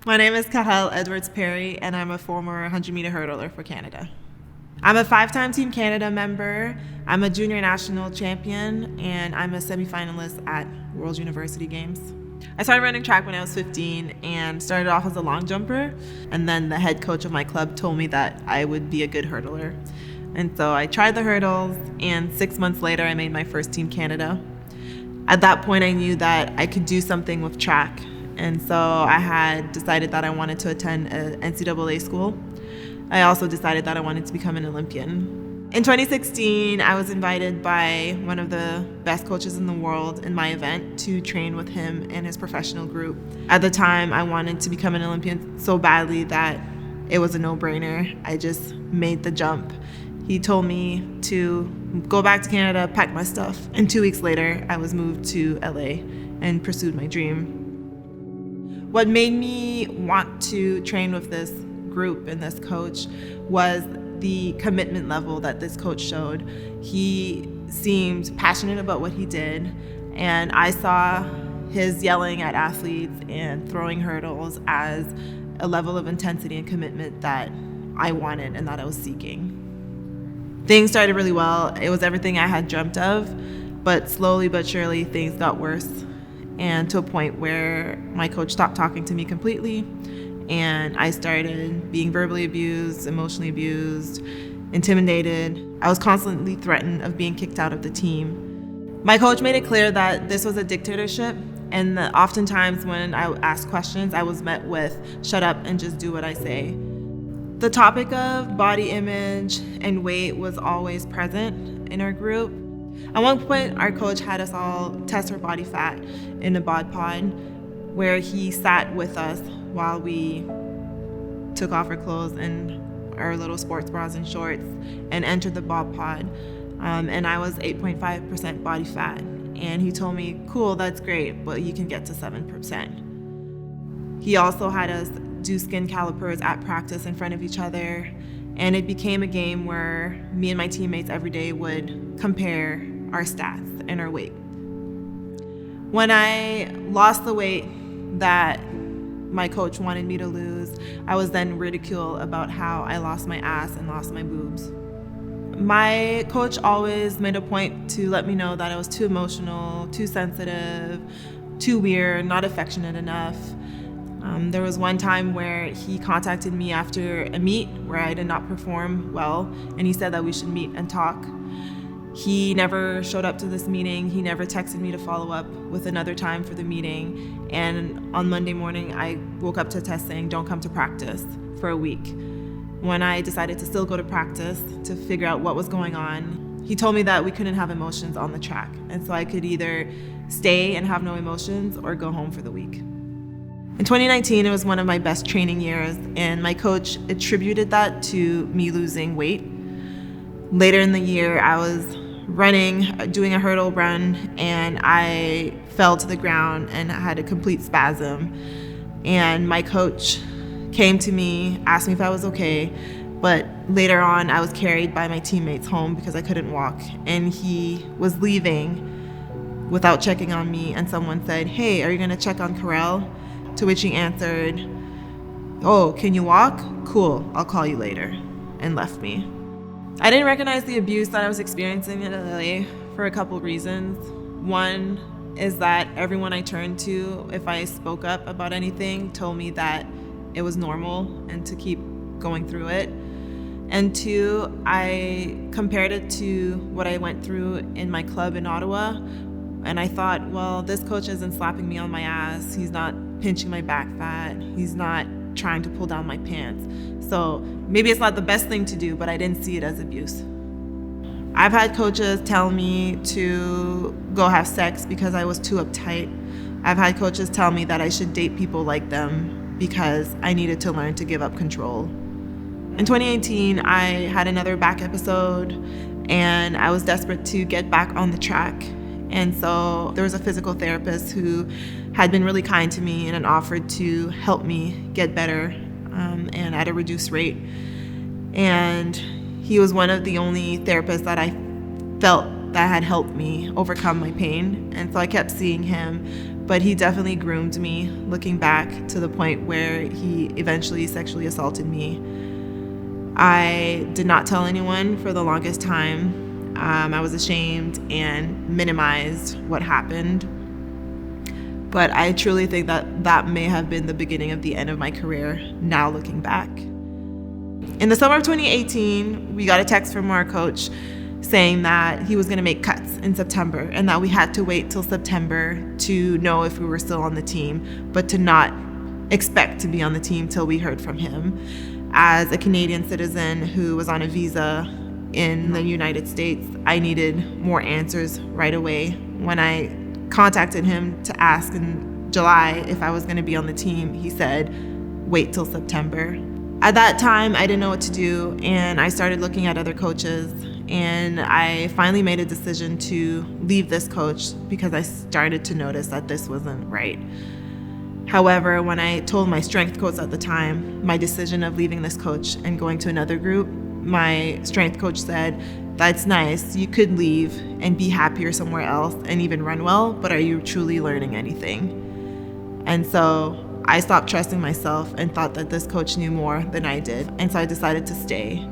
My name is Karelle Edwards-Perry, and I'm a former 100-meter hurdler for Canada. I'm a 5-time Team Canada member, I'm a junior national champion, and I'm a semifinalist at World University Games. I started running track when I was 15 and started off as a long jumper, and then the head coach of my club told me that I would be a good hurdler. And so I tried the hurdles, and 6 months later I made my first Team Canada. At that point I knew that I could do something with track. And so I had decided that I wanted to attend an NCAA school. I also decided that I wanted to become an Olympian. In 2016, I was invited by one of the best coaches in the world in my event to train with him and his professional group. At the time, I wanted to become an Olympian so badly that it was a no-brainer. I just made the jump. He told me to go back to Canada, pack my stuff, and 2 weeks later, I was moved to LA and pursued my dream. What made me want to train with this group and this coach was the commitment level that this coach showed. He seemed passionate about what he did, and I saw his yelling at athletes and throwing hurdles as a level of intensity and commitment that I wanted and that I was seeking. Things started really well. It was everything I had dreamt of, but slowly but surely things got worse, and to a point where my coach stopped talking to me completely, and I started being verbally abused, emotionally abused, intimidated. I was constantly threatened of being kicked out of the team. My coach made it clear that this was a dictatorship, and that oftentimes when I asked questions, I was met with, "Shut up and just do what I say." The topic of body image and weight was always present in our group. At one point, our coach had us all test our body fat in a bod pod, where he sat with us while we took off our clothes and our little sports bras and shorts and entered the bod pod. And I was 8.5% body fat. And he told me, "Cool, that's great, but you can get to 7%. He also had us do skin calipers at practice in front of each other. And it became a game where me and my teammates every day would compare our stats and our weight. When I lost the weight that my coach wanted me to lose, I was then ridiculed about how I lost my ass and lost my boobs. My coach always made a point to let me know that I was too emotional, too sensitive, too weird, not affectionate enough. There was one time where he contacted me after a meet where I did not perform well, and he said that we should meet and talk. He never showed up to this meeting. He never texted me to follow up with another time for the meeting. And on Monday morning, I woke up to a test saying, "Don't come to practice," for a week. When I decided to still go to practice to figure out what was going on, he told me that we couldn't have emotions on the track. And so I could either stay and have no emotions or go home for the week. In 2019, it was one of my best training years, and my coach attributed that to me losing weight. Later in the year, I was running, doing a hurdle run, and I fell to the ground and had a complete spasm. And my coach came to me, asked me if I was okay, but later on, I was carried by my teammates home because I couldn't walk, and he was leaving without checking on me, and someone said, "Hey, are you gonna check on Karelle?" To which he answered, "Oh, can you walk? Cool, I'll call you later," and left me. I didn't recognize the abuse that I was experiencing in LA for a couple reasons. One is that everyone I turned to, if I spoke up about anything, told me that it was normal and to keep going through it. And two, I compared it to what I went through in my club in Ottawa, and I thought, well, this coach isn't slapping me on my ass, he's not pinching my back fat, he's not trying to pull down my pants. So maybe it's not the best thing to do, but I didn't see it as abuse. I've had coaches tell me to go have sex because I was too uptight. I've had coaches tell me that I should date people like them because I needed to learn to give up control. In 2018, I had another back episode, and I was desperate to get back on the track. And so there was a physical therapist who had been really kind to me and had offered to help me get better and at a reduced rate. And he was one of the only therapists that I felt that had helped me overcome my pain. And so I kept seeing him, but he definitely groomed me, looking back to the point where he eventually sexually assaulted me. I did not tell anyone for the longest time. I was ashamed and minimized what happened. But I truly think that may have been the beginning of the end of my career, now looking back. In the summer of 2018, we got a text from our coach saying that he was going to make cuts in September and that we had to wait till September to know if we were still on the team, but to not expect to be on the team till we heard from him. As a Canadian citizen who was on a visa in the United States, I needed more answers right away. When I contacted him to ask in July if I was going to be on the team, he said, wait till September. At that time, I didn't know what to do, and I started looking at other coaches, and I finally made a decision to leave this coach because I started to notice that this wasn't right. However, when I told my strength coach at the time my decision of leaving this coach and going to another group, my strength coach said, that's nice, you could leave and be happier somewhere else and even run well, but are you truly learning anything? And so I stopped trusting myself and thought that this coach knew more than I did, and so I decided to stay.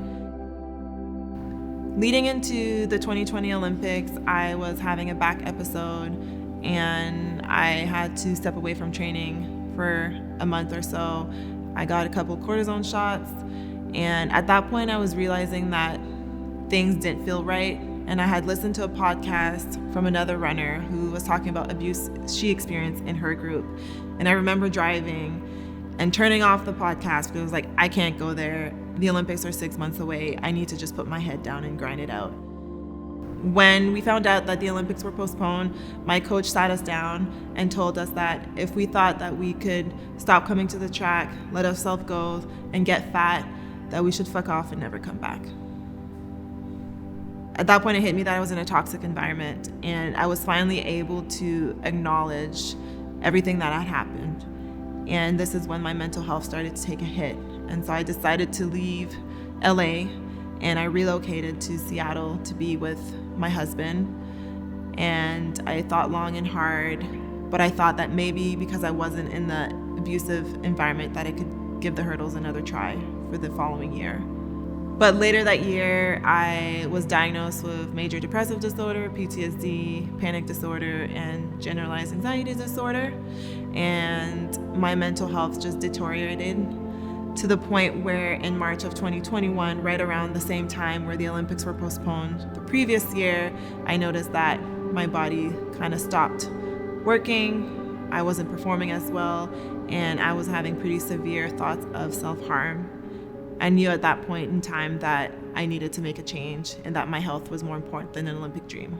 Leading into the 2020 Olympics, I was having a back episode and I had to step away from training for a month or so. I got a couple cortisone shots, and at that point I was realizing that things didn't feel right, and I had listened to a podcast from another runner who was talking about abuse she experienced in her group. And I remember driving and turning off the podcast because I was like, I can't go there. The Olympics are 6 months away. I need to just put my head down and grind it out. When we found out that the Olympics were postponed, my coach sat us down and told us that if we thought that we could stop coming to the track, let ourselves go, and get fat, that we should fuck off and never come back. At that point, it hit me that I was in a toxic environment, and I was finally able to acknowledge everything that had happened. And this is when my mental health started to take a hit. And so I decided to leave LA, and I relocated to Seattle to be with my husband. And I thought long and hard, but I thought that maybe because I wasn't in the abusive environment that I could give the hurdles another try for the following year. But later that year, I was diagnosed with major depressive disorder, PTSD, panic disorder, and generalized anxiety disorder. And my mental health just deteriorated to the point where in March of 2021, right around the same time where the Olympics were postponed the previous year, I noticed that my body kind of stopped working. I wasn't performing as well, and I was having pretty severe thoughts of self-harm. I knew at that point in time that I needed to make a change and that my health was more important than an Olympic dream.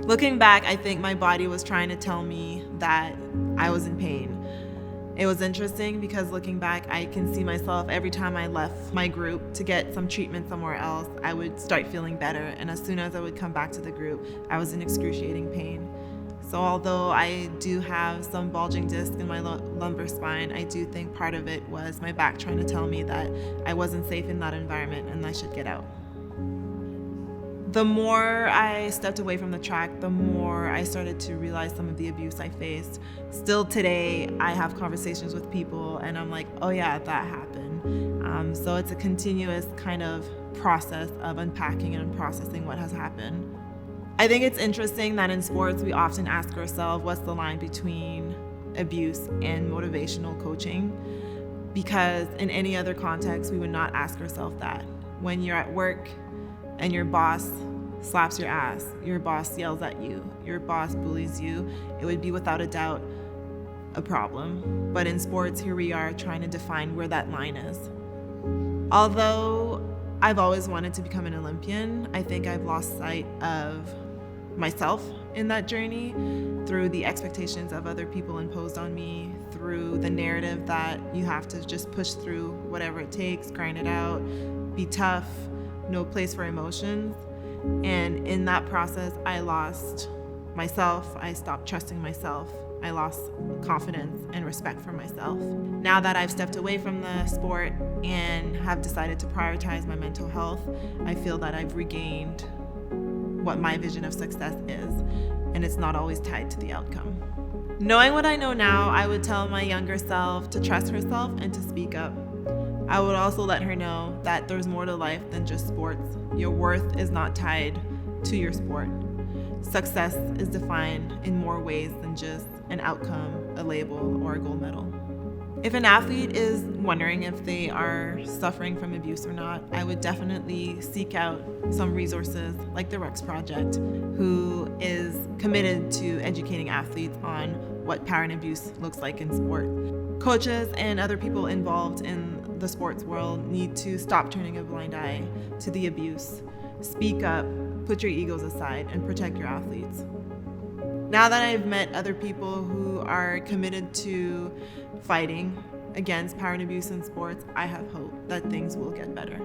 Looking back, I think my body was trying to tell me that I was in pain. It was interesting because looking back, I can see myself every time I left my group to get some treatment somewhere else, I would start feeling better. And as soon as I would come back to the group, I was in excruciating pain. So although I do have some bulging disc in my lumbar spine, I do think part of it was my back trying to tell me that I wasn't safe in that environment and I should get out. The more I stepped away from the track, the more I started to realize some of the abuse I faced. Still today, I have conversations with people and I'm like, oh yeah, that happened. So it's a continuous kind of process of unpacking and processing what has happened. I think it's interesting that in sports, we often ask ourselves, what's the line between abuse and motivational coaching? Because in any other context, we would not ask ourselves that. When you're at work and your boss slaps your ass, your boss yells at you, your boss bullies you, it would be without a doubt a problem. But in sports, here we are trying to define where that line is. Although I've always wanted to become an Olympian, I think I've lost sight of myself in that journey through the expectations of other people imposed on me, through the narrative that you have to just push through whatever it takes, grind it out, be tough, no place for emotions. And in that process, I lost myself. I stopped trusting myself. I lost confidence and respect for myself. Now that I've stepped away from the sport and have decided to prioritize my mental health, I feel that I've regained what my vision of success is, and it's not always tied to the outcome. Knowing what I know now, I would tell my younger self to trust herself and to speak up. I would also let her know that there's more to life than just sports. Your worth is not tied to your sport. Success is defined in more ways than just an outcome, a label, or a gold medal. If an athlete is wondering if they are suffering from abuse or not, I would definitely seek out some resources like the Rex Project, who is committed to educating athletes on what power and abuse looks like in sport. Coaches and other people involved in the sports world need to stop turning a blind eye to the abuse. Speak up, put your egos aside, and protect your athletes. Now that I've met other people who are committed to fighting against power and abuse in sports, I have hope that things will get better.